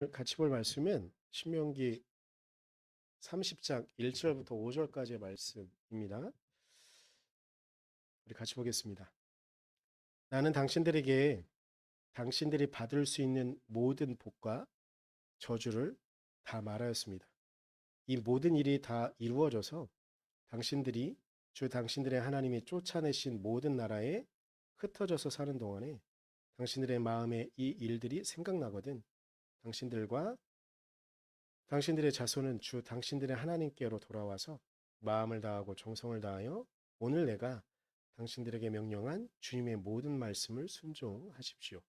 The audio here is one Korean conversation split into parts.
같이 볼 말씀은 신명기 30장 1절부터 5절까지의 말씀입니다. 우리 같이 보겠습니다. 나는 당신들에게 당신들이 받을 수 있는 모든 복과 저주를 다 말하였습니다. 이 모든 일이 다 이루어져서 당신들이 주 당신들의 하나님이 쫓아내신 모든 나라에 흩어져서 사는 동안에 당신들의 마음에 이 일들이 생각나거든 당신들과 당신들의 자손은 주 당신들의 하나님께로 돌아와서 마음을 다하고 정성을 다하여 오늘 내가 당신들에게 명령한 주님의 모든 말씀을 순종하십시오.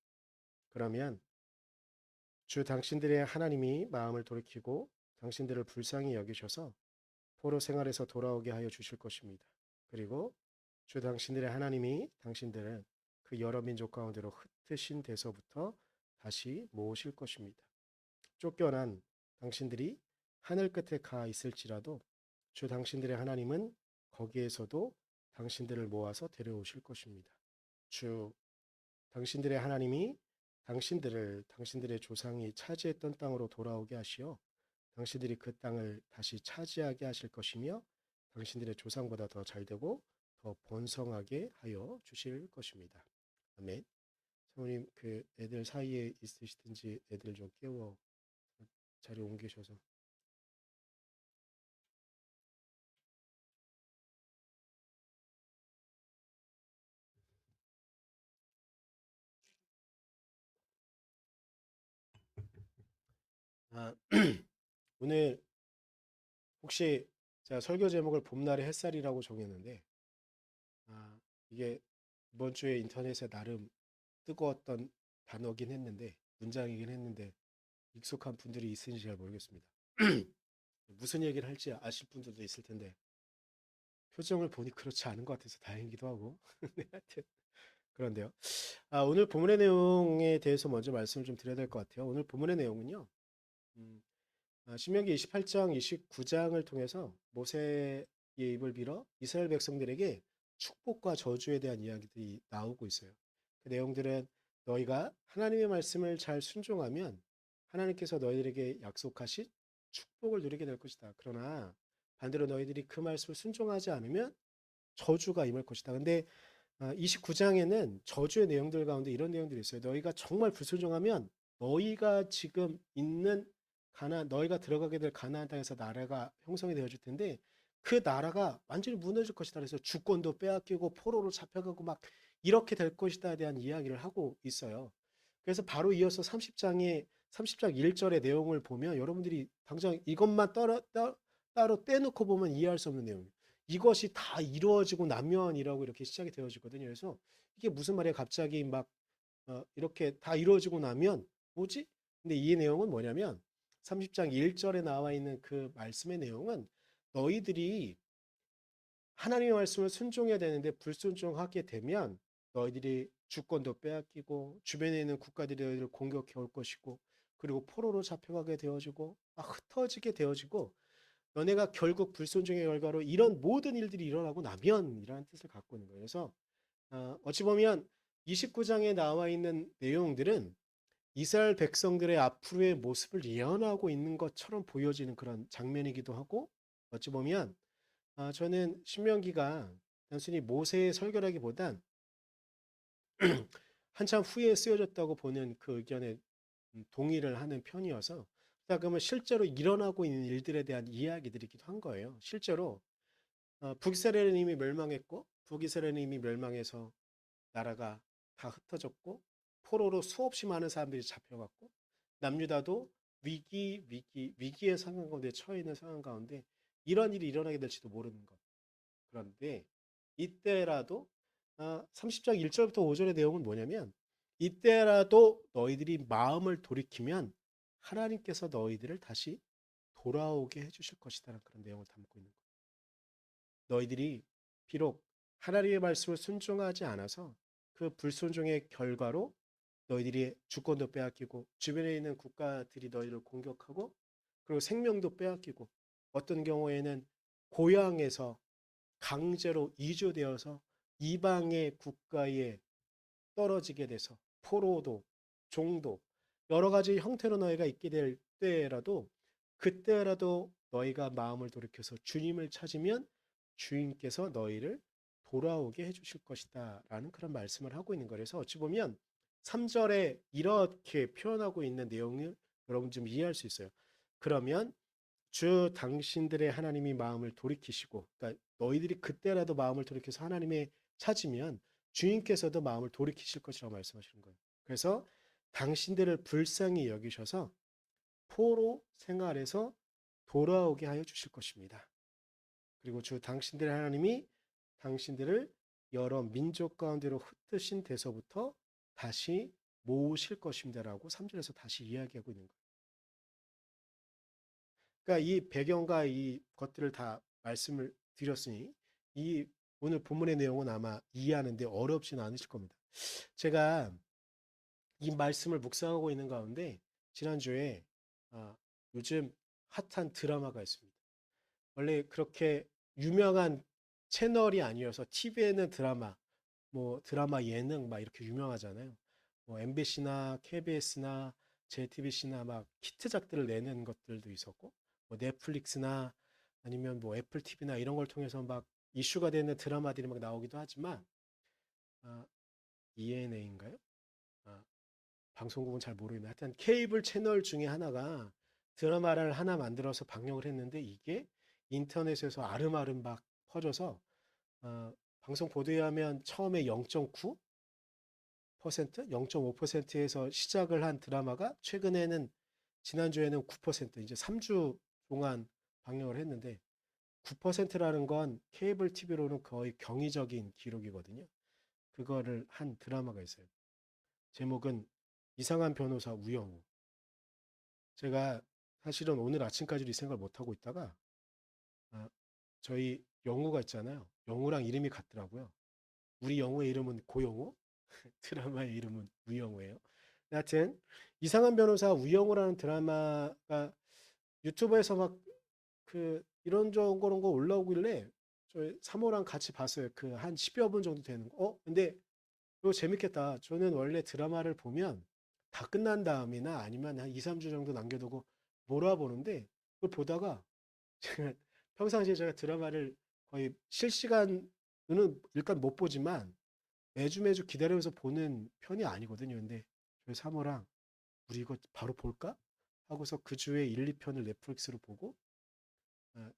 그러면 주 당신들의 하나님이 마음을 돌이키고 당신들을 불쌍히 여기셔서 포로 생활에서 돌아오게 하여 주실 것입니다. 그리고 주 당신들의 하나님이 당신들을 그 여러 민족 가운데로 흩으신 데서부터 다시 모으실 것입니다. 쫓겨난 당신들이 하늘 끝에 가 있을지라도 주 당신들의 하나님은 거기에서도 당신들을 모아서 데려오실 것입니다. 주 당신들의 하나님이 당신들을 당신들의 조상이 차지했던 땅으로 돌아오게 하시어 당신들이 그 땅을 다시 차지하게 하실 것이며 당신들의 조상보다 더 잘되고 더 번성하게 하여 주실 것입니다. 아멘. 사모님 그 애들 사이에 있으시든지 애들 좀 깨워 자리 옮기셔서. 아, 오늘 혹시 제가 설교 제목을 봄날의 햇살이라고 정했는데 이게 이번 주에 인터넷에 나름 뜨거웠던 단어긴 했는데 문장이긴 했는데 익숙한 분들이 있으신지 잘 모르겠습니다. 무슨 얘기를 할지 아실 분들도 있을 텐데 표정을 보니 그렇지 않은 것 같아서 다행이기도 하고 네, 하여튼 그런데요. 오늘 본문의 내용에 대해서 먼저 말씀을 좀 드려야 될 것 같아요. 오늘 본문의 내용은요. 음, 신명기 28장, 29장을 통해서 모세의 입을 빌어 이스라엘 백성들에게 축복과 저주에 대한 이야기들이 나오고 있어요. 그 내용들은 너희가 하나님의 말씀을 잘 순종하면 하나님께서 너희들에게 약속하신 축복을 누리게 될 것이다. 그러나 반대로 너희들이 그 말씀을 순종하지 않으면 저주가 임할 것이다. 근데 29장에는 저주의 내용들 가운데 이런 내용들이 있어요. 너희가 정말 불순종하면 너희가 지금 있는 너희가 들어가게 될 가나안 땅에서 나라가 형성이 되어질 텐데 그 나라가 완전히 무너질 것이다. 그래서 주권도 빼앗기고 포로로 잡혀가고 막 이렇게 될 것이다에 대한 이야기를 하고 있어요. 그래서 바로 이어서 30장 1절의 내용을 보면 여러분들이 당장 이것만 따로 떼놓고 보면 이해할 수 없는 내용이에요. 이것이 다 이루어지고 나면이라고 이렇게 시작이 되어지거든요. 그래서 이게 무슨 말이야? 갑자기 막 이렇게 다 이루어지고 나면 뭐지? 근데 이 내용은 뭐냐면 30장 1절에 나와 있는 그 말씀의 내용은 너희들이 하나님의 말씀을 순종해야 되는데 불순종하게 되면 너희들이 주권도 빼앗기고 주변에 있는 국가들이 너희들을 공격해 올 것이고 그리고 포로로 잡혀가게 되어지고 흩어지게 되어지고 너네가 결국 불순종의 결과로 이런 모든 일들이 일어나고 나면 이라는 뜻을 갖고 있는 거예요. 그래서 어찌 보면 29장에 나와 있는 내용들은 이스라엘 백성들의 앞으로의 모습을 예언하고 있는 것처럼 보여지는 그런 장면이기도 하고 어찌 보면 저는 신명기가 단순히 모세의 설교라기보단 한참 후에 쓰여졌다고 보는 그 의견에 동의를 하는 편이어서 그러면 실제로 일어나고 있는 일들에 대한 이야기들이기도 한 거예요. 실제로 북이스라엘은 이미 멸망했고 북이스라엘은 이미 멸망해서 나라가 다 흩어졌고 포로로 수없이 많은 사람들이 잡혀갔고 남유다도 위기의 상황 가운데 처해 있는 상황 가운데 이런 일이 일어나게 될지도 모르는 것. 그런데 이때라도 30장 1절부터 5절의 내용은 뭐냐면 이때라도 너희들이 마음을 돌이키면 하나님께서 너희들을 다시 돌아오게 해주실 것이다라는 그런 내용을 담고 있는 거예요. 너희들이 비록 하나님의 말씀을 순종하지 않아서 그 불순종의 결과로 너희들이 주권도 빼앗기고 주변에 있는 국가들이 너희를 공격하고 그리고 생명도 빼앗기고 어떤 경우에는 고향에서 강제로 이주되어서 이방의 국가에 떨어지게 돼서 포로도 종도 여러 가지 형태로 너희가 있게 될 때라도 그때라도 너희가 마음을 돌이켜서 주님을 찾으면 주인께서 너희를 돌아오게 해주실 것이다 라는 그런 말씀을 하고 있는 거라서 어찌 보면 3절에 이렇게 표현하고 있는 내용을 여러분 좀 이해할 수 있어요. 그러면 주 당신들의 하나님이 마음을 돌이키시고, 그러니까 너희들이 그때라도 마음을 돌이켜서 하나님의 찾으면 주인께서도 마음을 돌이키실 것이라고 말씀하시는 거예요. 그래서 당신들을 불쌍히 여기셔서 포로 생활에서 돌아오게 하여 주실 것입니다. 그리고 주 당신들의 하나님이 당신들을 여러 민족 가운데로 흩으신 데서부터 다시 모으실 것입니다라고 3절에서 다시 이야기하고 있는 거예요. 그러니까 이 배경과 이 것들을 다 말씀을 드렸으니 이 오늘 본문의 내용은 아마 이해하는데 어렵지는 않으실 겁니다. 제가 이 말씀을 묵상하고 있는 가운데 지난주에 요즘 핫한 드라마가 있습니다. 원래 그렇게 유명한 채널이 아니어서 TV에는 드라마, 뭐 드라마 예능 막 이렇게 유명하잖아요. 뭐 MBC나 KBS나 JTBC나 막 히트작들을 내는 것들도 있었고, 뭐 넷플릭스나 아니면 뭐 애플 TV나 이런 걸 통해서 막 이슈가 되는 드라마들이 막 나오기도 하지만, 아, ENA인가요? 방송국은 잘 모르겠는데 하여튼 케이블 채널 중에 하나가 드라마를 하나 만들어서 방영을 했는데 이게 인터넷에서 아름아름 막 퍼져서 방송 보도에 하면 처음에 0.9%, 0.5%에서 시작을 한 드라마가 최근에는 지난주에는 9%, 이제 3주 동안 방영을 했는데 9%라는 건 케이블 TV로는 거의 경이적인 기록이거든요. 그거를 한 드라마가 있어요. 제목은 이상한 변호사 우영우. 제가 사실은 오늘 아침까지도 이 생각을 못하고 있다가 아, 저희 영우가 있잖아요. 영우랑 이름이 같더라고요. 우리 영우의 이름은 고영우, 드라마의 이름은 우영우예요. 하여튼 이상한 변호사 우영우라는 드라마가 유튜브에서 막 그 이런 거 올라오길래 저희 사모랑 같이 봤어요. 그 한 10여 분 정도 되는 거. 근데 이거 재밌겠다. 저는 원래 드라마를 보면 다 끝난 다음이나 아니면 한 2, 3주 정도 남겨두고 몰아보는데 그걸 보다가 제가 평상시에 제가 드라마를 거의 실시간은 일단 못 보지만 매주 매주 기다려서 보는 편이 아니거든요. 근데 저희 사모랑 우리 이거 바로 볼까? 하고서 그 주에 1, 2편을 넷플릭스로 보고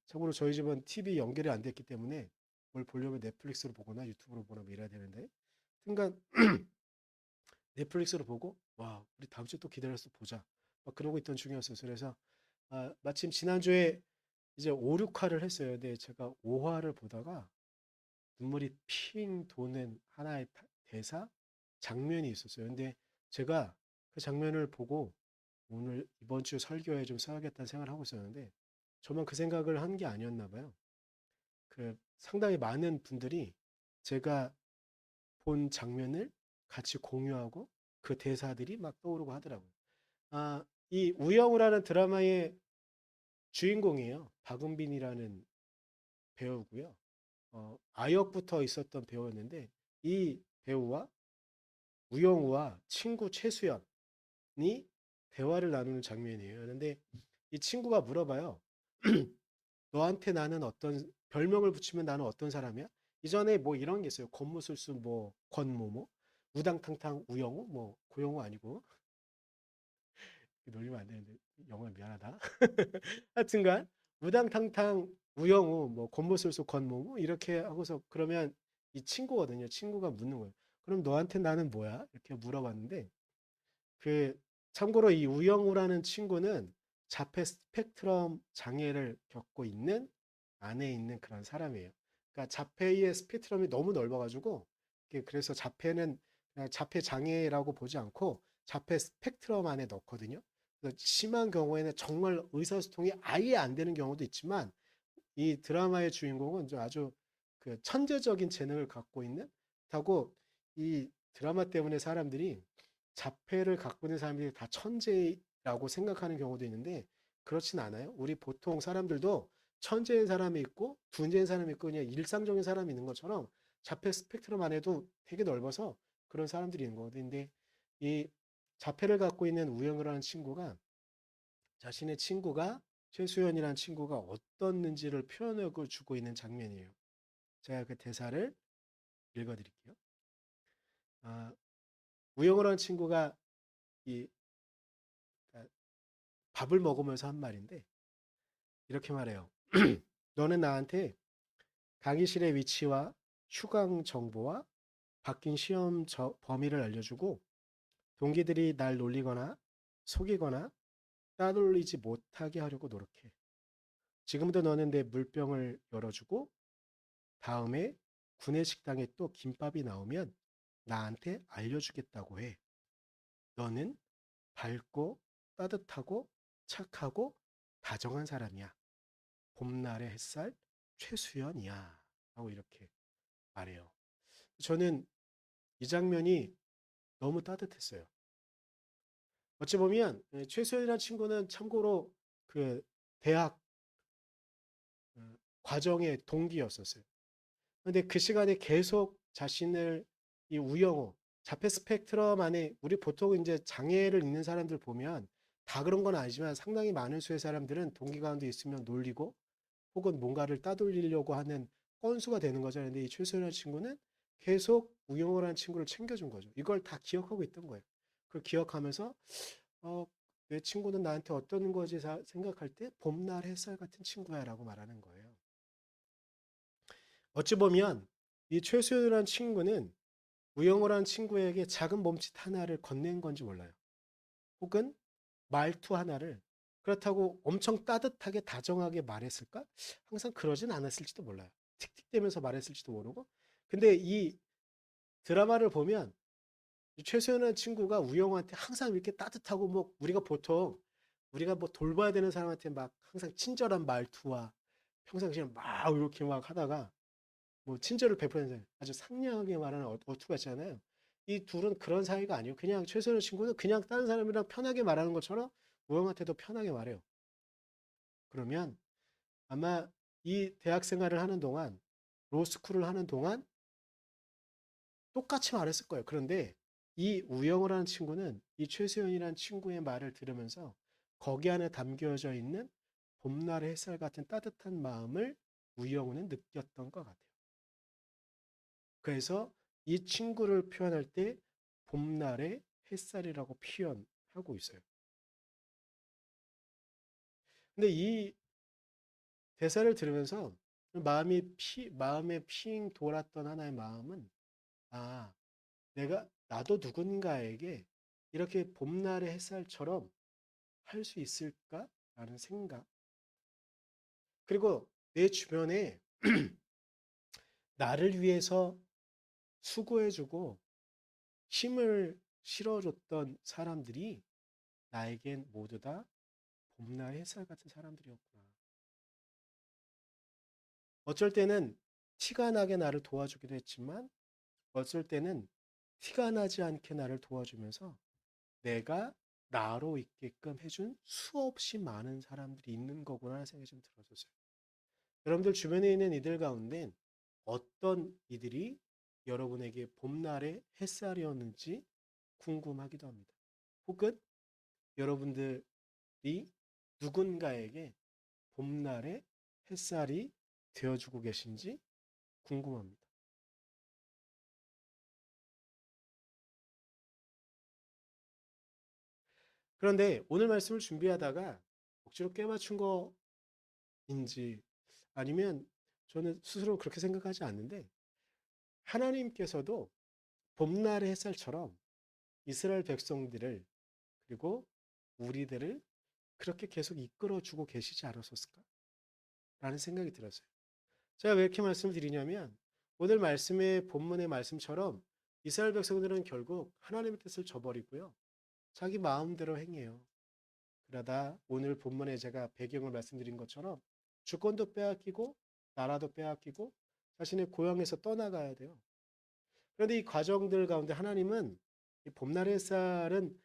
참고로 저희 집은 TV 연결이 안 됐기 때문에 뭘 보려면 넷플릭스로 보거나 유튜브로 보나 뭐 이래야 되는데 순간 넷플릭스로 보고 와 우리 다음 주에 또 기다려서 보자 막 그러고 있던 중이었어요. 그래서 마침 지난주에 이제 5, 6화를 했어요. 근데 제가 5화를 보다가 눈물이 핑 도는 하나의 대사 장면이 있었어요. 근데 제가 그 장면을 보고 오늘 이번 주 설교에 좀 써야겠다는 생각을 하고 있었는데 저만 그 생각을 한 게 아니었나 봐요. 그 상당히 많은 분들이 제가 본 장면을 같이 공유하고 그 대사들이 막 떠오르고 하더라고요. 이 우영우라는 드라마의 주인공이에요. 박은빈이라는 배우고요. 아역부터 있었던 배우였는데 이 배우와 우영우와 친구 최수연이 대화를 나누는 장면이에요. 그런데 이 친구가 물어봐요. 너한테 나는 어떤 별명을 붙이면 나는 어떤 사람이야? 이전에 뭐 이런 게 있어요. 권무술수 뭐 권모모 우당탕탕 우영우 뭐 고영우 아니고 놀리면 안 되는데 영어 미안하다. 하여튼간 우당탕탕 우영우 뭐 권무술수 권모모 이렇게 하고서 그러면 이 친구거든요. 친구가 묻는 거예요. 그럼 너한테 나는 뭐야? 이렇게 물어봤는데 그 참고로 이 우영우라는 친구는 자폐 스펙트럼 장애를 겪고 있는 안에 있는 그런 사람이에요. 그러니까 자폐의 스펙트럼이 너무 넓어가지고 그래서 자폐는 그냥 자폐 장애라고 보지 않고 자폐 스펙트럼 안에 넣거든요. 그래서 심한 경우에는 정말 의사소통이 아예 안 되는 경우도 있지만 이 드라마의 주인공은 아주 그 천재적인 재능을 갖고 있는 다고 이 드라마 때문에 사람들이 자폐를 갖고 있는 사람들이 다 천재라고 생각하는 경우도 있는데 그렇진 않아요. 우리 보통 사람들도 천재인 사람이 있고 둔재인 사람이 있고 그냥 일상적인 사람이 있는 것처럼 자폐 스펙트럼 안에도 되게 넓어서 그런 사람들이 있는 거거든요. 근데 이 자폐를 갖고 있는 우영우라는 친구가 자신의 친구가 최수연이라는 친구가 어떻는지를 표현하고 주고 있는 장면이에요. 제가 그 대사를 읽어드릴게요. 아, 우영우라는 친구가 이 아, 밥을 먹으면서 한 말인데 이렇게 말해요. 너는 나한테 강의실의 위치와 휴강 정보와 바뀐 시험 범위를 알려주고 동기들이 날 놀리거나 속이거나 따돌리지 못하게 하려고 노력해. 지금부터 너는 내 물병을 열어주고 다음에 구내식당에 또 김밥이 나오면 나한테 알려주겠다고 해. 너는 밝고 따뜻하고 착하고 다정한 사람이야. 봄날의 햇살 최수연이야. 하고 이렇게 말해요. 저는 이 장면이 너무 따뜻했어요. 어찌 보면 최수연이라는 친구는 참고로 그 대학 과정의 동기였었어요. 근데 그 시간에 계속 자신을 이 우영우, 자폐 스펙트럼 안에 우리 보통 이제 장애를 있는 사람들 보면 다 그런 건 아니지만 상당히 많은 수의 사람들은 동기 가운데 있으면 놀리고 혹은 뭔가를 따돌리려고 하는 건수가 되는 거잖아요. 근데 이 최소연이라는 친구는 계속 우영우라는 친구를 챙겨준 거죠. 이걸 다 기억하고 있던 거예요. 그걸 기억하면서 어, 내 친구는 나한테 어떤 거지 생각할 때 봄날 햇살 같은 친구야 라고 말하는 거예요. 어찌 보면 이 최수연이라는 친구는 우영우라는 친구에게 작은 몸짓 하나를 건넨 건지 몰라요. 혹은 말투 하나를 그렇다고 엄청 따뜻하게 다정하게 말했을까? 항상 그러진 않았을지도 몰라요. 틱틱대면서 말했을지도 모르고. 근데 이 드라마를 보면 최수연이라는 친구가 우영우한테 항상 이렇게 따뜻하고 뭐 우리가 뭐 돌봐야 되는 사람한테 막 항상 친절한 말투와 평상시에 막 이렇게 막 하다가 뭐 친절을 베푸는 아주 상냥하게 말하는 어투가 있잖아요. 이 둘은 그런 사이가 아니에요. 그냥 최선의 친구는 그냥 다른 사람이랑 편하게 말하는 것처럼 우영한테도 편하게 말해요. 그러면 아마 이 대학 생활을 하는 동안 로스쿨을 하는 동안 똑같이 말했을 거예요. 그런데 이 우영우라는 친구는 이 최수연이라는 친구의 말을 들으면서 거기 안에 담겨져 있는 봄날의 햇살 같은 따뜻한 마음을 우영우는 느꼈던 것 같아요. 그래서 이 친구를 표현할 때 봄날의 햇살이라고 표현하고 있어요. 근데 이 대사를 들으면서 마음에 핑 돌았던 하나의 마음은 아, 나도 누군가에게 이렇게 봄날의 햇살처럼 할 수 있을까라는 생각. 그리고 내 주변에 나를 위해서 수고해주고 힘을 실어줬던 사람들이 나에겐 모두 다 봄날 햇살 같은 사람들이었구나. 어쩔 때는 티가 나게 나를 도와주기도 했지만 어쩔 때는 티가 나지 않게 나를 도와주면서 내가 나로 있게끔 해준 수없이 많은 사람들이 있는 거구나 하는 생각이 좀 들어졌어요. 여러분들 주변에 있는 이들 가운데 어떤 이들이 여러분에게 봄날의 햇살이었는지 궁금하기도 합니다. 혹은 여러분들이 누군가에게 봄날의 햇살이 되어주고 계신지 궁금합니다. 그런데 오늘 말씀을 준비하다가 억지로 꿰맞춘 거인지 아니면 저는 스스로 그렇게 생각하지 않는데 하나님께서도 봄날의 햇살처럼 이스라엘 백성들을 그리고 우리들을 그렇게 계속 이끌어주고 계시지 않았었을까? 라는 생각이 들었어요. 제가 왜 이렇게 말씀을 드리냐면 오늘 말씀의 본문의 말씀처럼 이스라엘 백성들은 결국 하나님의 뜻을 저버리고요. 자기 마음대로 행해요. 그러다 오늘 본문에 제가 배경을 말씀드린 것처럼 주권도 빼앗기고 나라도 빼앗기고 자신의 고향에서 떠나가야 돼요. 그런데 이 과정들 가운데 하나님은 이 봄날의 햇살은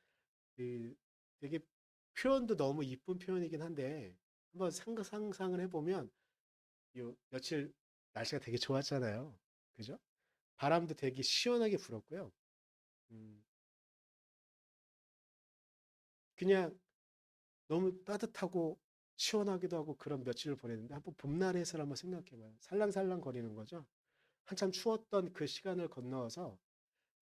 되게 표현도 너무 이쁜 표현이긴 한데 한번 상상을 해보면 요 며칠 날씨가 되게 좋았잖아요. 그죠? 바람도 되게 시원하게 불었고요. 음, 그냥 너무 따뜻하고 시원하기도 하고 그런 며칠을 보냈는데 한번 봄날의 햇살 한번 생각해봐요. 살랑살랑 거리는 거죠. 한참 추웠던 그 시간을 건너서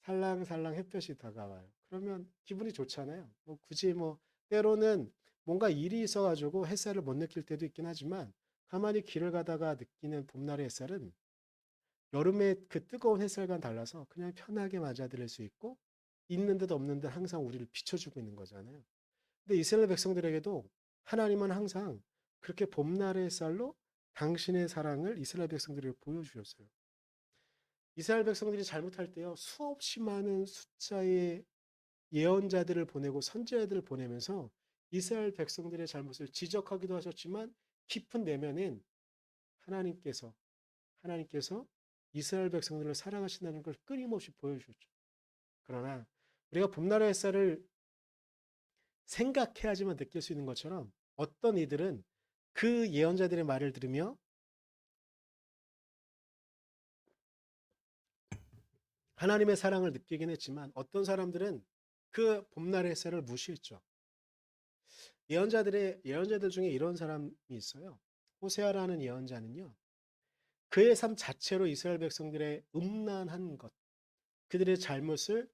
살랑살랑 햇볕이 다가와요. 그러면 기분이 좋잖아요. 뭐 굳이 뭐 때로는 뭔가 일이 있어가지고 햇살을 못 느낄 때도 있긴 하지만 가만히 길을 가다가 느끼는 봄날의 햇살은 여름의 그 뜨거운 햇살과는 달라서 그냥 편하게 맞아들일 수 있고 있는 듯 없는 듯 항상 우리를 비춰주고 있는 거잖아요. 근데 이스라엘 백성들에게도 하나님은 항상 그렇게 봄날의 햇살로 당신의 사랑을 이스라엘 백성들에게 보여주셨어요. 이스라엘 백성들이 잘못할 때요, 수없이 많은 숫자의 예언자들을 보내고 선지자들을 보내면서 이스라엘 백성들의 잘못을 지적하기도 하셨지만 깊은 내면엔 하나님께서 하나님께서 이스라엘 백성들을 사랑하신다는 걸 끊임없이 보여주셨죠. 그러나 우리가 봄날의 햇살을 생각해야지만 느낄 수 있는 것처럼 어떤 이들은 그 예언자들의 말을 들으며 하나님의 사랑을 느끼긴 했지만 어떤 사람들은 그 봄날의 햇살을 무시했죠. 예언자들 중에 이런 사람이 있어요. 호세아라는 예언자는요. 그의 삶 자체로 이스라엘 백성들의 음란한 것, 그들의 잘못을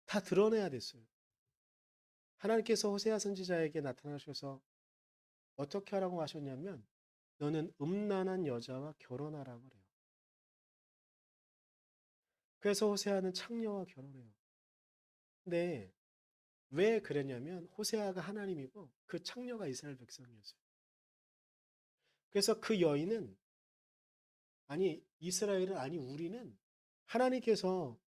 다 드러내야 됐어요. 하나님께서 호세아 선지자에게 나타나셔서 어떻게 하라고 하셨냐면 너는 음란한 여자와 결혼하라고 그래요. 그래서 호세아는 창녀와 결혼해요. 근데 왜 그랬냐면 호세아가 하나님이고 그 창녀가 이스라엘 백성이었어요. 그래서 그 여인은 아니 이스라엘은 아니 우리는 하나님께서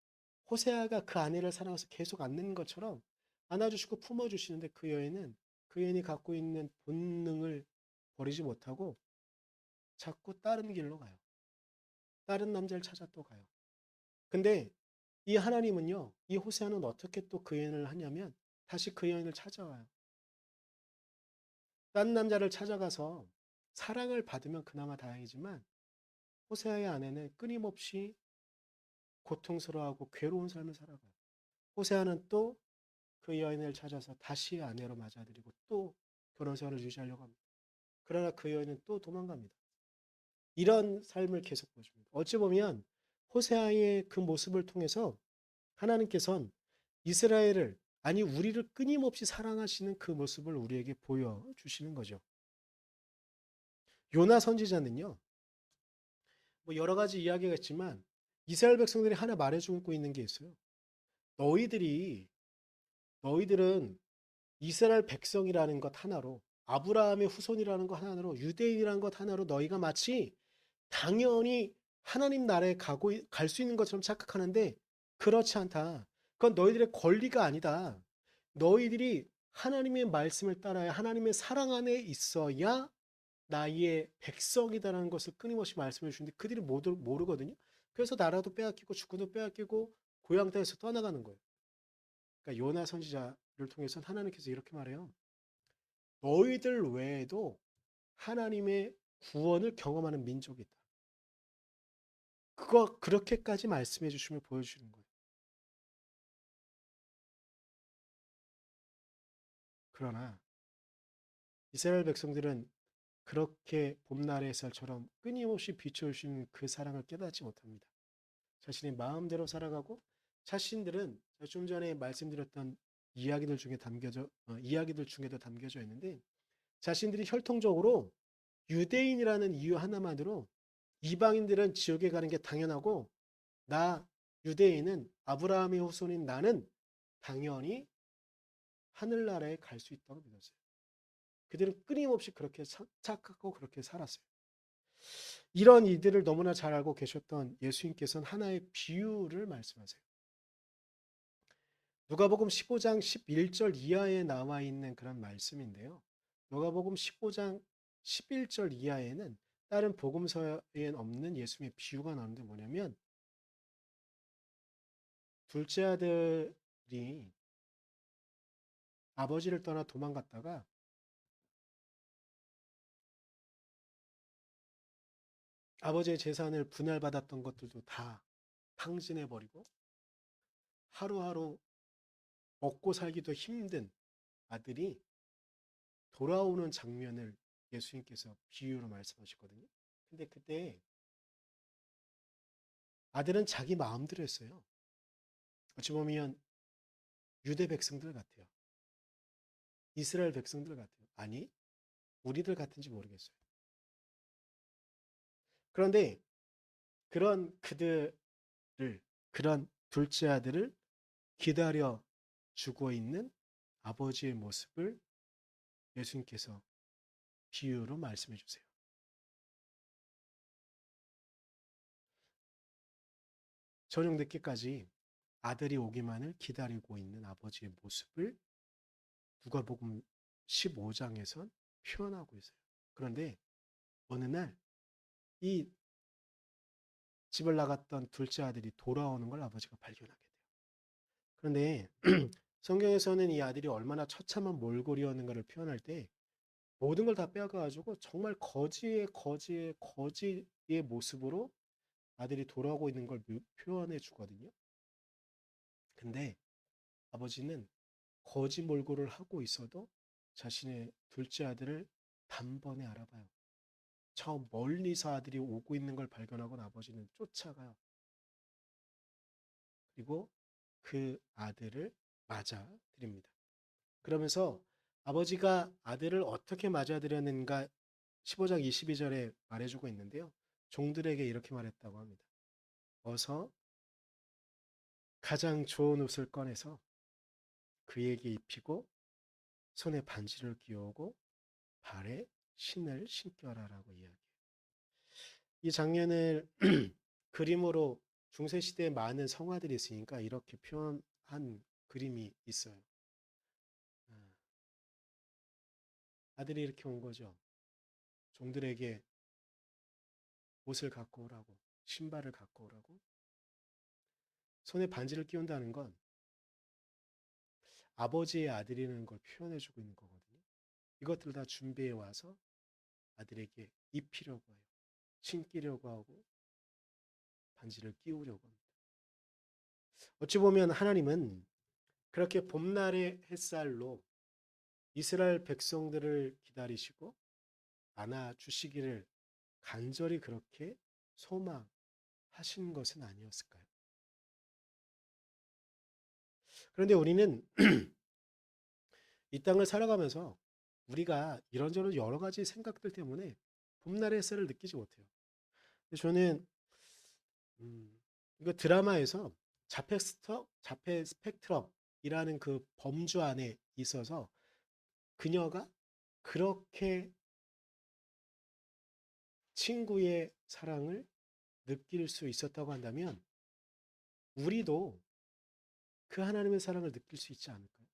호세아가 그 아내를 사랑해서 계속 안는 것처럼 안아주시고 품어주시는데 그 여인은 그 여인이 갖고 있는 본능을 버리지 못하고 자꾸 다른 길로 가요. 다른 남자를 찾아 또 가요. 근데 이 하나님은요, 이 호세아는 어떻게 또 그 여인을 하냐면 다시 그 여인을 찾아와요. 딴 남자를 찾아가서 사랑을 받으면 그나마 다행이지만 호세아의 아내는 끊임없이 고통스러워하고 괴로운 삶을 살아가요. 호세아는 또 그 여인을 찾아서 다시 아내로 맞아들이고 또 결혼 생활을 유지하려고 합니다. 그러나 그 여인은 또 도망갑니다. 이런 삶을 계속 보여줍니다. 어찌 보면 호세아의 그 모습을 통해서 하나님께서는 이스라엘을 아니 우리를 끊임없이 사랑하시는 그 모습을 우리에게 보여주시는 거죠. 요나 선지자는요. 뭐 여러 가지 이야기가 있지만 이스라엘 백성들이 하나 말해주고 있는 게 있어요. 너희들은 이스라엘 백성이라는 것 하나로 아브라함의 후손이라는 것 하나로 유대인이라는 것 하나로 너희가 마치 당연히 하나님 나라에 갈 수 있는 것처럼 착각하는데 그렇지 않다. 그건 너희들의 권리가 아니다. 너희들이 하나님의 말씀을 따라야 하나님의 사랑 안에 있어야 나의 백성이다라는 것을 끊임없이 말씀해 주시는데 그들이 모르거든요. 그래서 나라도 빼앗기고 주권도 빼앗기고 고향 땅에서 떠나가는 거예요. 그러니까 요나 선지자를 통해서 하나님께서 이렇게 말해요. 너희들 외에도 하나님의 구원을 경험하는 민족이 있다. 그거 그렇게까지 말씀해 주심을 보여주시는 거예요. 그러나 이스라엘 백성들은 그렇게 봄날의 햇살처럼 끊임없이 비춰주시는 그 사랑을 깨닫지 못합니다. 자신의 마음대로 살아가고 자신들은 좀 전에 말씀드렸던 이야기들 중에도 담겨져 있는데 자신들이 혈통적으로 유대인이라는 이유 하나만으로 이방인들은 지옥에 가는 게 당연하고 나 유대인은 아브라함의 후손인 나는 당연히 하늘나라에 갈 수 있다고 믿었어요. 그들은 끊임없이 그렇게 착각하고 그렇게 살았어요. 이런 이들을 너무나 잘 알고 계셨던 예수님께서는 하나의 비유를 말씀하세요. 누가복음 15장 11절 이하에 나와 있는 그런 말씀인데요. 누가복음 15장 11절 이하에는 다른 복음서에는 없는 예수님의 비유가 나오는데 뭐냐면 둘째 아들이 아버지를 떠나 도망갔다가 아버지의 재산을 분할받았던 것들도 다 탕진해버리고 하루하루 먹고 살기도 힘든 아들이 돌아오는 장면을 예수님께서 비유로 말씀하셨거든요. 근데 그때 아들은 자기 마음대로 했어요. 어찌 보면 유대 백성들 같아요. 이스라엘 백성들 같아요. 아니, 우리들 같은지 모르겠어요. 그런데 그런 그들을, 그런 둘째 아들을 기다려 주고 있는 아버지의 모습을 예수님께서 비유로 말씀해 주세요. 저녁 늦게까지 아들이 오기만을 기다리고 있는 아버지의 모습을 누가복음 15장에선 표현하고 있어요. 그런데 어느 날 이 집을 나갔던 둘째 아들이 돌아오는 걸 아버지가 발견하게 돼요. 그런데 성경에서는 이 아들이 얼마나 처참한 몰골이었는가를 표현할 때 모든 걸 다 빼앗아가지고 정말 거지의 모습으로 아들이 돌아오고 있는 걸 표현해 주거든요. 근데 아버지는 거지 몰골을 하고 있어도 자신의 둘째 아들을 단번에 알아봐요. 저 멀리서 아들이 오고 있는 걸 발견하고 아버지는 쫓아가요. 그리고 그 아들을 맞아 드립니다. 그러면서 아버지가 아들을 어떻게 맞아 드렸는가 15장 22절에 말해주고 있는데요. 종들에게 이렇게 말했다고 합니다. 어서 가장 좋은 옷을 꺼내서 그에게 입히고 손에 반지를 끼우고 발에 신을 신겨라라고 이야기해요. 이 장면을 그림으로 중세시대에 많은 성화들이 있으니까 이렇게 표현한 그림이 있어요. 아들이 이렇게 온 거죠. 종들에게 옷을 갖고 오라고, 신발을 갖고 오라고. 손에 반지를 끼운다는 건 아버지의 아들이라는 걸 표현해주고 있는 거거든요. 이것들 다 준비해 와서 아들에게 입히려고 해요. 신기려고 하고 반지를 끼우려고 합니다. 어찌 보면 하나님은 그렇게 봄날의 햇살로 이스라엘 백성들을 기다리시고 안아주시기를 간절히 그렇게 소망하신 것은 아니었을까요? 그런데 우리는 이 땅을 살아가면서 우리가 이런저런 여러 가지 생각들 때문에 봄날의 햇살을 느끼지 못해요. 저는 이거 드라마에서 자폐 스펙트럼이라는 그 범주 안에 있어서 그녀가 그렇게 친구의 사랑을 느낄 수 있었다고 한다면 우리도 그 하나님의 사랑을 느낄 수 있지 않을까요?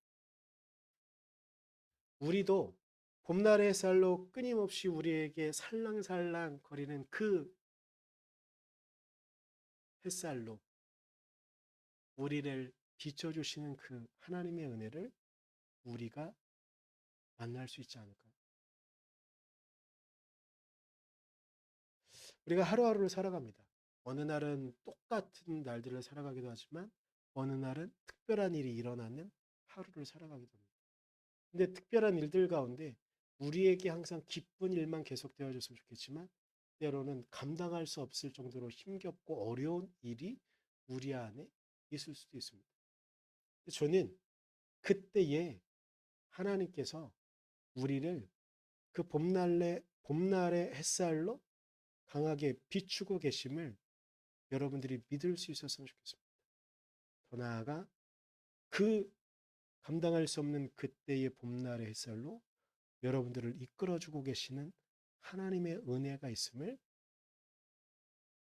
우리도 봄날의 햇살로 끊임없이 우리에게 살랑살랑 거리는 그 햇살로 우리를 비춰주시는 그 하나님의 은혜를 우리가 만날 수 있지 않을까요? 우리가 하루하루를 살아갑니다. 어느 날은 똑같은 날들을 살아가기도 하지만 어느 날은 특별한 일이 일어나는 하루를 살아가기도 합니다. 근데 특별한 일들 가운데 우리에게 항상 기쁜 일만 계속되어졌으면 좋겠지만 때로는 감당할 수 없을 정도로 힘겹고 어려운 일이 우리 안에 있을 수도 있습니다. 저는 그때에 하나님께서 우리를 그 봄날의 햇살로 강하게 비추고 계심을 여러분들이 믿을 수 있었으면 좋겠습니다. 더 나아가 그 감당할 수 없는 그때의 봄날의 햇살로 여러분들을 이끌어주고 계시는 하나님의 은혜가 있음을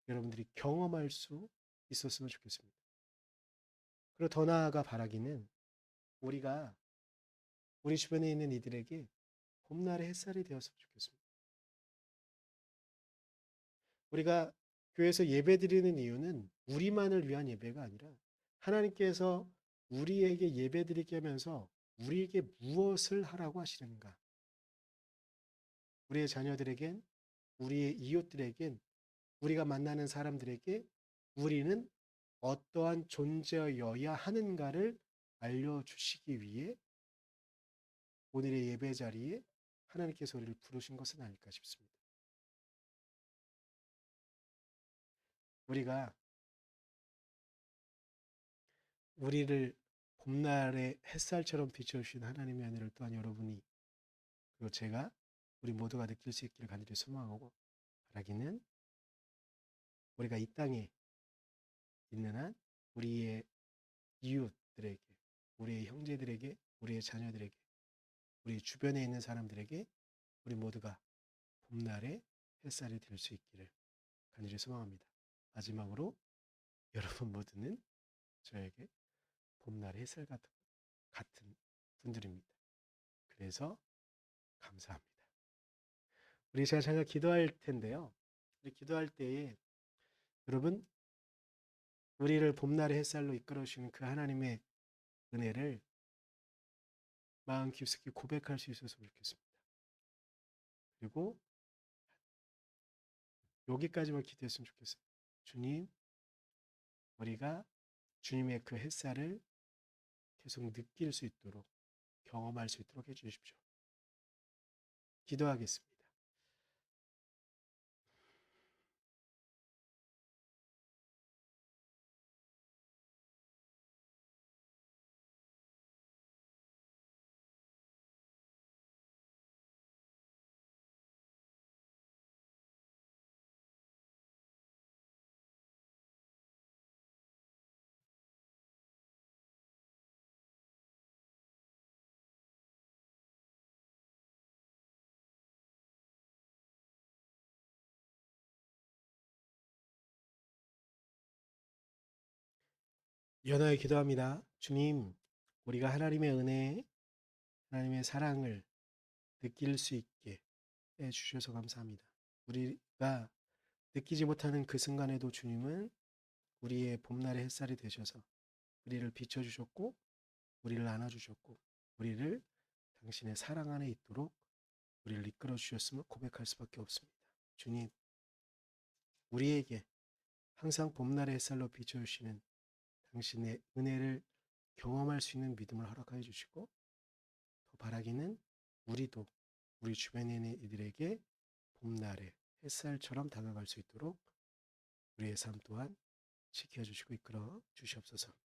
여러분들이 경험할 수 있었으면 좋겠습니다. 그리고 더 나아가 바라기는 우리가 우리 주변에 있는 이들에게 봄날의 햇살이 되었으면 좋겠습니다. 우리가 교회에서 예배 드리는 이유는 우리만을 위한 예배가 아니라 하나님께서 우리에게 예배 드리게 하면서 우리에게 무엇을 하라고 하시는가? 우리의 자녀들에겐, 우리의 이웃들에겐, 우리가 만나는 사람들에게 우리는 어떠한 존재여야 하는가를 알려주시기 위해 오늘의 예배 자리에 하나님께서 우리를 부르신 것은 아닐까 싶습니다. 우리가 우리를 봄날의 햇살처럼 비춰주신 하나님의 은혜를 또한 여러분이 그리고 제가 우리 모두가 느낄 수 있기를 간절히 소망하고 바라기는 우리가 이 땅에 있는 한 우리의 이웃들에게, 우리의 형제들에게, 우리의 자녀들에게, 우리 주변에 있는 사람들에게 우리 모두가 봄날의 햇살이 될 수 있기를 간절히 소망합니다. 마지막으로 여러분 모두는 저에게 봄날의 햇살 같은 분들입니다. 그래서 감사합니다. 우리 제가 잠깐 기도할 텐데요. 우리 기도할 때에 여러분 우리를 봄날의 햇살로 이끌어 주시는 그 하나님의 은혜를 마음 깊숙이 고백할 수 있었으면 좋겠습니다. 그리고 여기까지만 기도했으면 좋겠어요. 주님, 우리가 주님의 그 햇살을 계속 느낄 수 있도록 경험할 수 있도록 해주십시오. 기도하겠습니다. 연하에 기도합니다. 주님, 우리가 하나님의 은혜, 하나님의 사랑을 느낄 수 있게 해주셔서 감사합니다. 우리가 느끼지 못하는 그 순간에도 주님은 우리의 봄날의 햇살이 되셔서 우리를 비춰주셨고 우리를 안아주셨고 우리를 당신의 사랑 안에 있도록 우리를 이끌어 주셨음을 고백할 수밖에 없습니다. 주님, 우리에게 항상 봄날의 햇살로 비춰주시는 당신의 은혜를 경험할 수 있는 믿음을 허락하여 주시고 더 바라기는 우리도 우리 주변에 있는 이들에게 봄날의 햇살처럼 다가갈 수 있도록 우리의 삶 또한 지켜주시고 이끌어 주시옵소서.